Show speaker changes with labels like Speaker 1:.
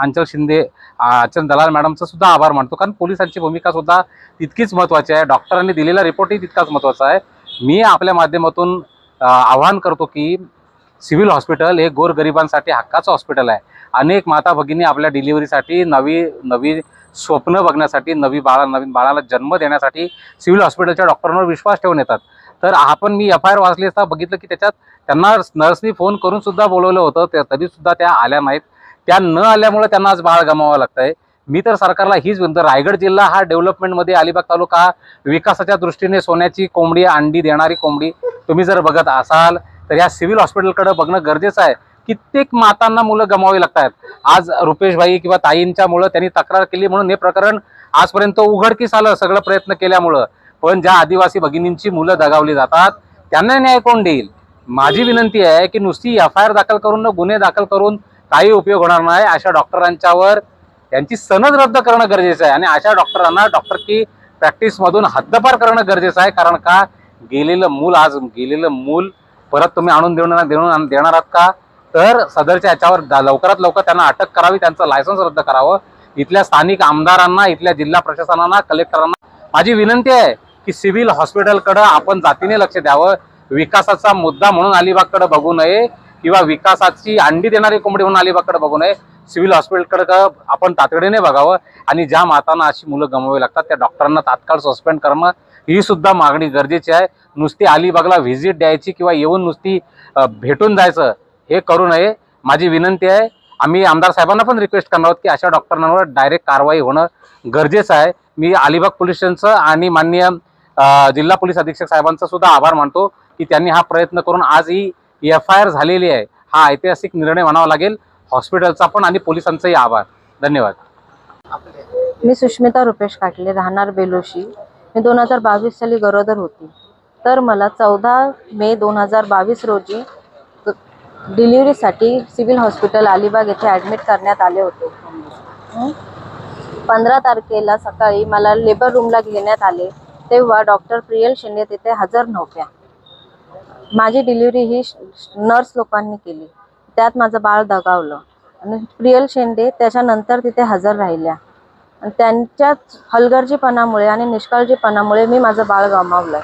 Speaker 1: अंचल शिंदे, अर्चना दलाल मॅडमचा सुद्धा आभार मानतो, कारण पोलिसांची भूमिका सुद्धा तितकीच महत्त्वाची आहे. डॉक्टरांनी दिलेला रिपोर्टही तितकाच महत्त्वाचा आहे. मी आपल्या माध्यमातून आवाहन करतो की सिव्हिल हॉस्पिटल हे गोरगरिबांसाठी हक्काचं हॉस्पिटल आहे. अनेक माता भगिनी आपल्या डिलिव्हरीसाठी नवी स्वप्न बघण्यासाठी नवीन बाळाला जन्म देण्यासाठी सिव्हिल हॉस्पिटलच्या डॉक्टरांवर विश्वास ठेवून येतात. तर आपण मी FIR वाचली असता बघितलं की त्याच्यात त्यांना नर्सनी फोन करून सुद्धा बोलवलं होतं, तरी सुद्धा त्या आल्या नाहीत. त्या न आल्यामुळे त्यांना आज बाळ गमावावं लागतंय. मी तर सरकारला हीच विनंती, रायगड जिल्हा हा डेव्हलपमेंटमध्ये, अलिबाग तालुका विकासाच्या दृष्टीने सोन्याची कोंबडी, अंडी देणारी कोंबडी तुम्ही जर बघत असाल तर या सिव्हिल हॉस्पिटलकडे बघणं गरजेचं आहे. कित्येक मातांना मुलं गमावावी लागतात. आज रुपेशभाई किंवा ताईंच्यामुळं त्यांनी तक्रार केली म्हणून हे प्रकरण आजपर्यंत उघडकीस आलं, सगळं प्रयत्न केल्यामुळं. पण ज्या आदिवासी भगिनींची मुलं दगावली जातात त्यांना न्याय कोण देईल? माझी विनंती आहे की नुसती FIR दाखल करून, गुन्हे दाखल करून काही उपयोग होणार नाही. अशा डॉक्टरांच्यावर त्यांची सनद रद्द करणं गरजेचं आहे आणि अशा डॉक्टरांना डॉक्टर की प्रॅक्टिसमधून हद्दपार करणं गरजेचं आहे. कारण का गेलेलं मूल परत तुम्ही आणून देणार आहात का? तर सदरच्या याच्यावर लवकरात लवकर त्यांना अटक करावी, त्यांचं लायसन्स रद्द करावं. इथल्या स्थानिक आमदारांना, इथल्या जिल्हा प्रशासनाला, कलेक्टरांना माझी विनंती आहे की सिव्हिल हॉस्पिटलकडे आपण जातीने लक्ष द्यावं. विकासाचा मुद्दा म्हणून अलिबागकडे बघू नये किंवा विकासाची अंडी देणारी कोंबडी म्हणून अलिबागकडे बघू नये. सिव्हिल हॉस्पिटलकडे आपण तातडीने बघावं आणि ज्या मातांना अशी मुलं गमवावी लागतात त्या डॉक्टरांना तात्काळ सस्पेंड करणं ही सुद्धा मागणी गरजेची आहे. नुसती अलिबागला व्हिजिट द्यायची किंवा येऊन नुसती भेटून जायचं हे करू नये. माझी विनंती आहे. आम्ही आमदार साहेबांना पण रिक्वेस्ट करणार आहोत की अशा डॉक्टरांवर डायरेक्ट कारवाई होणं गरजेचं आहे. मी अलिबाग पोलीस स्टेशनचं आणि माननीय जिल्हा पोलीस अधीक्षक साहेबांचा सुद्धा आभार मानतो की त्यांनी हा प्रयत्न करून आज ही FIR झालेली आहे. हा ऐतिहासिक निर्णय म्हणावा लागेल. हॉस्पिटलचा पण आणि पोलिसांचाही आभार. धन्यवाद.
Speaker 2: मी सुष्मिता रुपेश काटले, राहणार बेलोशी. मी 2022 साली गरोदर होती. तर मला 14 मे 2022 रोजी डिलिव्हरीसाठी सिव्हिल हॉस्पिटल अलिबाग येथे ॲडमिट करण्यात आले होते. 15 तारखेला सकाळी मला लेबर रूमला घेण्यात आले तेव्हा डॉक्टर प्रियल शिंदे तिथे हजर नव्हत्या. माझी डिलिव्हरी ही नर्स लोकांनी केली. त्यात माझं बाळ दगावलं आणि प्रियल शिंदे त्याच्यानंतर तिथे हजर राहिल्या आणि त्यांच्याच हलगर्जीपणामुळे आणि निष्काळजीपणामुळे मी माझं बाळ गमावलं.